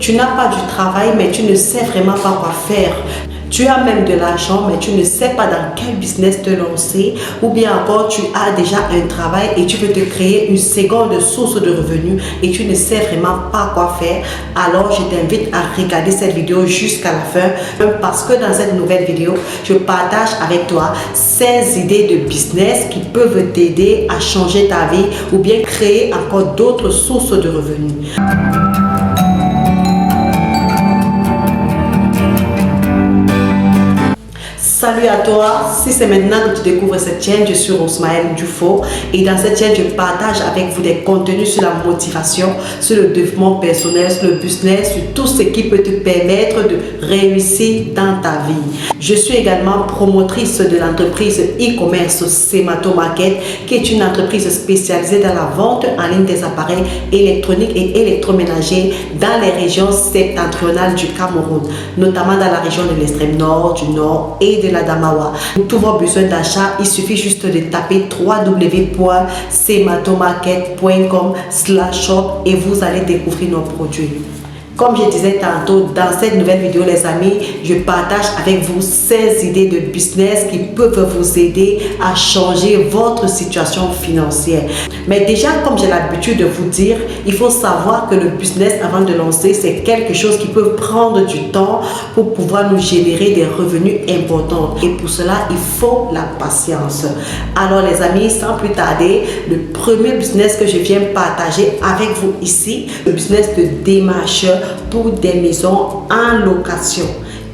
Tu n'as pas du travail, mais tu ne sais vraiment pas quoi faire. Tu as même de l'argent, mais tu ne sais pas dans quel business te lancer. Ou bien encore, tu as déjà un travail et tu veux te créer une seconde source de revenus et tu ne sais vraiment pas quoi faire. Alors, je t'invite à regarder cette vidéo jusqu'à la fin parce que dans cette nouvelle vidéo, je partage avec toi 16 idées de business qui peuvent t'aider à changer ta vie ou bien créer encore d'autres sources de revenus. Salut à toi, si c'est maintenant que tu découvres cette chaîne, je suis Rosmaël Dufo et dans cette chaîne, je partage avec vous des contenus sur la motivation, sur le développement personnel, sur le business, sur tout ce qui peut te permettre de réussir dans ta vie. Je suis également promotrice de l'entreprise e-commerce Semato Market, qui est une entreprise spécialisée dans la vente en ligne des appareils électroniques et électroménagers dans les régions septentrionales du Cameroun, notamment dans la région de l'extrême nord, du nord et de la Damawa. Pour tous vos besoins d'achat, il suffit juste de taper www.sematomarket.com/shop et vous allez découvrir nos produits. Comme je disais tantôt, dans cette nouvelle vidéo, les amis, je partage avec vous 16 idées de business qui peuvent vous aider à changer votre situation financière. Mais déjà, comme j'ai l'habitude de vous dire, il faut savoir que le business, avant de lancer, c'est quelque chose qui peut prendre du temps pour pouvoir nous générer des revenus importants. Et pour cela, il faut la patience. Alors les amis, sans plus tarder, le premier business que je viens partager avec vous ici, le business de démarcheur pour des maisons en location.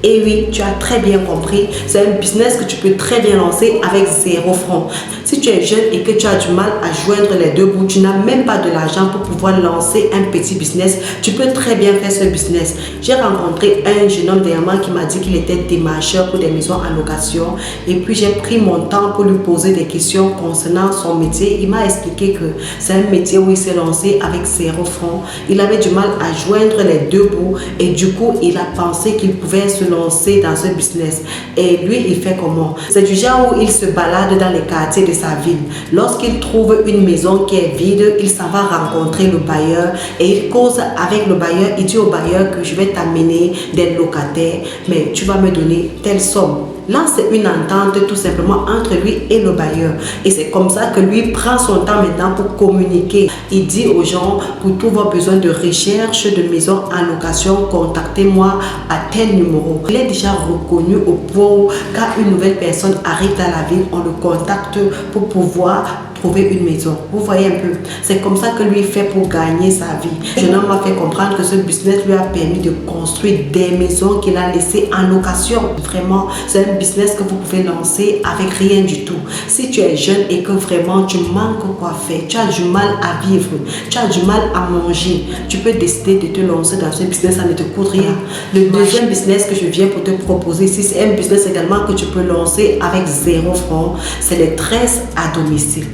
Et oui, tu as très bien compris, c'est un business que tu peux très bien lancer avec 0 francs. Si tu es jeune et que tu as du mal à joindre les deux bouts, tu n'as même pas de l'argent pour pouvoir lancer un petit business, tu peux très bien faire ce business. J'ai rencontré un jeune homme dernièrement qui m'a dit qu'il était démarcheur pour des maisons en location et puis j'ai pris mon temps pour lui poser des questions concernant son métier. Il m'a expliqué que c'est un métier où il s'est lancé avec 0 francs. Il avait du mal à joindre les deux bouts et du coup, il a pensé qu'il pouvait se lancer dans ce business. Et lui, il fait comment? C'est du genre où il se balade dans les quartiers de sa ville. Lorsqu'il trouve une maison qui est vide, il s'en va rencontrer le bailleur et il cause avec le bailleur. Il dit au bailleur que je vais t'amener des locataires, mais tu vas me donner telle somme. Là, c'est une entente tout simplement entre lui et le bailleur. Et c'est comme ça que lui prend son temps maintenant pour communiquer. Il dit aux gens, pour tous vos besoins de recherche de maison en location, contactez-moi à tel numéro. Il est déjà reconnu au point où quand une nouvelle personne arrive dans la ville, on le contacte pour pouvoir trouver une maison. Vous voyez un peu, c'est comme ça que lui fait pour gagner sa vie. Le jeune homme m'a fait comprendre que ce business lui a permis de construire des maisons qu'il a laissées en location. Vraiment, c'est un business que vous pouvez lancer avec rien du tout. Si tu es jeune et que vraiment tu manques quoi faire, tu as du mal à vivre, tu as du mal à manger, tu peux décider de te lancer dans ce business, ça ne te coûte rien. Le deuxième business que je viens pour te proposer ici, c'est un business également que tu peux lancer avec 0 francs, c'est les tresses à domicile.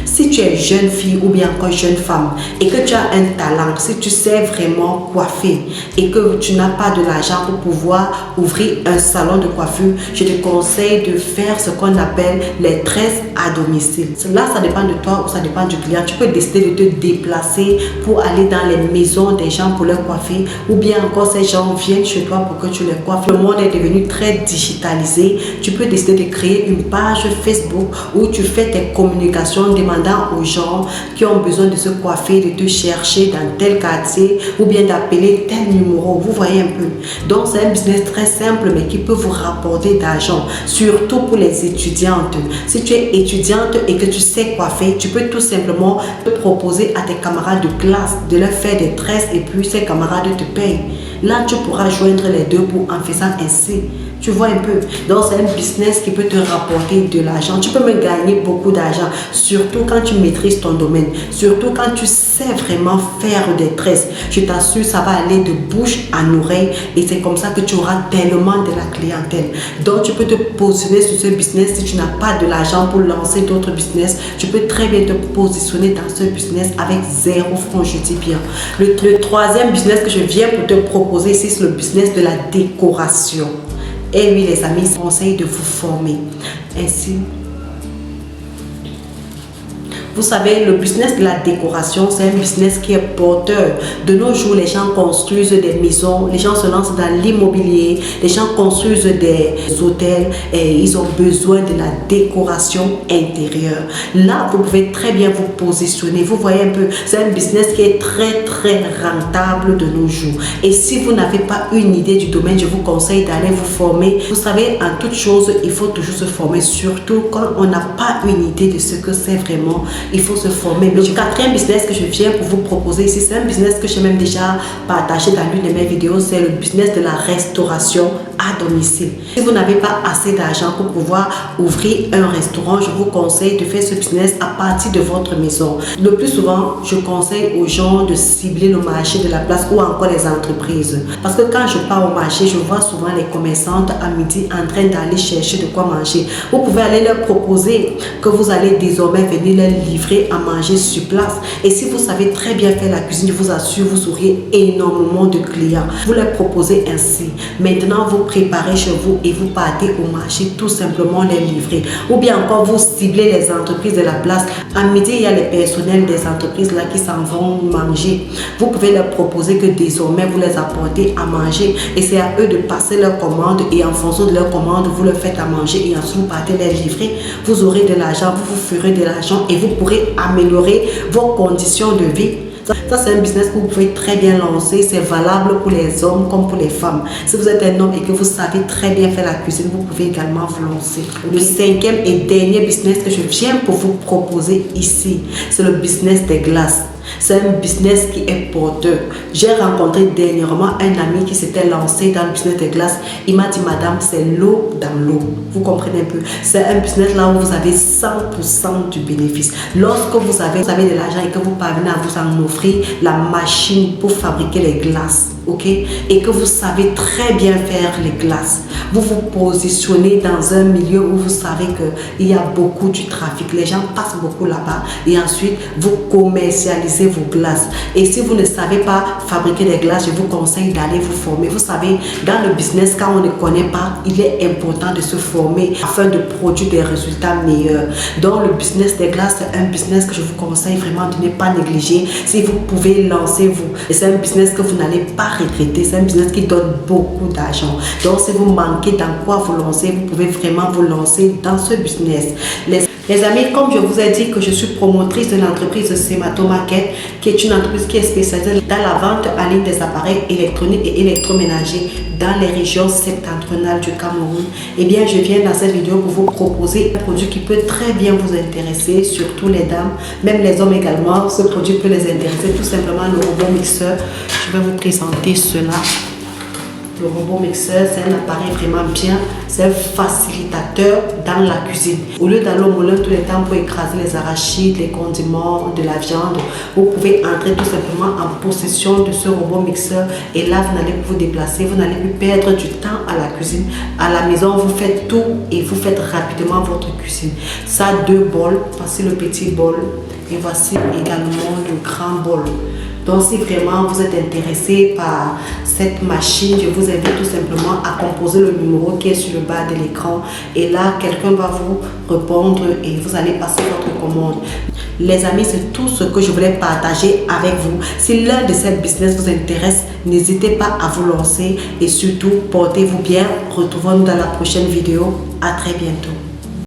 Si tu es jeune fille ou bien encore jeune femme et que tu as un talent, si tu sais vraiment coiffer et que tu n'as pas de l'argent pour pouvoir ouvrir un salon de coiffure, je te conseille de faire ce qu'on appelle les tresses à domicile. Là, ça dépend de toi ou ça dépend du client. Tu peux décider de te déplacer pour aller dans les maisons des gens pour leur coiffer ou bien encore ces gens viennent chez toi pour que tu les coiffes. Le monde est devenu très digitalisé. Tu peux décider de créer une page Facebook où tu fais tes communications demandant aux gens qui ont besoin de se coiffer, de te chercher dans tel quartier ou bien d'appeler tel numéro. Vous voyez un peu. Donc, c'est un business très simple mais qui peut vous rapporter d'argent, surtout pour les étudiantes. Si tu es étudiante et que tu sais coiffer, tu peux tout simplement te proposer à tes camarades de classe de leur faire des tresses et puis ces camarades te payent. Là, tu pourras joindre les deux bouts en faisant ainsi. Tu vois un peu. Donc, c'est un business qui peut te rapporter de l'argent. Tu peux me gagner beaucoup d'argent, surtout quand tu maîtrises ton domaine, surtout quand tu sais vraiment faire des tresses. Je t'assure, ça va aller de bouche à oreille et c'est comme ça que tu auras tellement de la clientèle. Donc, tu peux te positionner sur ce business. Si tu n'as pas de l'argent pour lancer d'autres business, tu peux très bien te positionner dans ce business avec 0 francs, je dis bien. Le troisième business que je viens pour te proposer ici, c'est le business de la décoration. Et oui les amis, je conseille de vous former. Ainsi, Vous savez, le business de la décoration, c'est un business qui est porteur. De nos jours, les gens construisent des maisons, les gens se lancent dans l'immobilier, les gens construisent des hôtels et ils ont besoin de la décoration intérieure. Là, vous pouvez très bien vous positionner. Vous voyez un peu, c'est un business qui est très rentable de nos jours. Et si vous n'avez pas une idée du domaine, je vous conseille d'aller vous former. Vous savez, en toute chose, il faut toujours se former, surtout quand on n'a pas une idée de ce que c'est vraiment. Il faut se former. Le quatrième business que je viens pour vous proposer ici, c'est un business que j'ai même déjà partagé dans l'une de mes vidéos, c'est le business de la restauration à domicile. Si vous n'avez pas assez d'argent pour pouvoir ouvrir un restaurant, je vous conseille de faire ce business à partir de votre maison. Le plus souvent, je conseille aux gens de cibler le marché de la place ou encore les entreprises. Parce que quand je pars au marché, je vois souvent les commerçantes à midi en train d'aller chercher de quoi manger. Vous pouvez aller leur proposer que vous allez désormais venir leur livrer à manger sur place. Et si vous savez très bien faire la cuisine, je vous assure, vous aurez énormément de clients. Vous leur proposez ainsi. Maintenant, vous préparez chez vous et vous partez au marché tout simplement les livrer. Ou bien encore, vous ciblez les entreprises de la place. À midi, il y a les personnels des entreprises là qui s'en vont manger. Vous pouvez leur proposer que désormais, vous les apportez à manger. Et c'est à eux de passer leur commande. Et en fonction de leur commande, vous leur faites à manger et ensuite vous partez les livrer. Vous aurez de l'argent, vous ferez de l'argent et vous pourrez améliorer vos conditions de vie. Ça, c'est un business que vous pouvez très bien lancer. C'est valable pour les hommes comme pour les femmes. Si vous êtes un homme et que vous savez très bien faire la cuisine, vous pouvez également vous lancer. Le cinquième et dernier business que je viens pour vous proposer ici, c'est le business des glaces. C'est un business qui est porteur. J'ai rencontré dernièrement un ami qui s'était lancé dans le business des glaces. Il m'a dit, madame, c'est l'eau dans l'eau. Vous comprenez un peu? C'est un business là où vous avez 100% du bénéfice. Lorsque vous avez de l'argent et que vous parvenez à vous en offrir la machine pour fabriquer les glaces, ok, et que vous savez très bien faire les glaces, vous vous positionnez dans un milieu où vous savez qu'il y a beaucoup du trafic, les gens passent beaucoup là-bas et ensuite vous commercialisez vos glaces. Et si vous ne savez pas fabriquer des glaces, je vous conseille d'aller vous former. Vous savez, dans le business, quand on ne connaît pas, il est important de se former afin de produire des résultats meilleurs. Donc le business des glaces, c'est un business que je vous conseille vraiment de ne pas négliger. Si vous pouvez lancer vous, et c'est un business que vous n'allez pas regretter, c'est un business qui donne beaucoup d'argent. Donc si vous manquez dans quoi vous lancer, vous pouvez vraiment vous lancer dans ce business. Les amis, comme je vous ai dit que je suis promotrice de l'entreprise Semato Market, qui est une entreprise qui est spécialisée dans la vente en ligne des appareils électroniques et électroménagers dans les régions septentrionales du Cameroun, eh bien je viens dans cette vidéo pour vous proposer un produit qui peut très bien vous intéresser, surtout les dames, même les hommes également. Ce produit peut les intéresser, tout simplement le robot mixeur. Je vais vous présenter cela. Le robot mixeur, c'est un appareil vraiment bien, c'est un facilitateur dans la cuisine. Au lieu d'aller au moulin tout le temps pour écraser les arachides, les condiments, de la viande, vous pouvez entrer tout simplement en possession de ce robot mixeur et là, vous n'allez plus vous déplacer, vous n'allez plus perdre du temps à la cuisine. À la maison, vous faites tout et vous faites rapidement votre cuisine. Ça a 2 bols, voici le petit bol et voici également le grand bol. Donc, si vraiment vous êtes intéressé par cette machine, je vous invite tout simplement à composer le numéro qui est sur le bas de l'écran. Et là, quelqu'un va vous répondre et vous allez passer votre commande. Les amis, c'est tout ce que je voulais partager avec vous. Si l'un de ces business vous intéresse, n'hésitez pas à vous lancer et surtout, portez-vous bien. Retrouvons-nous dans la prochaine vidéo. À très bientôt.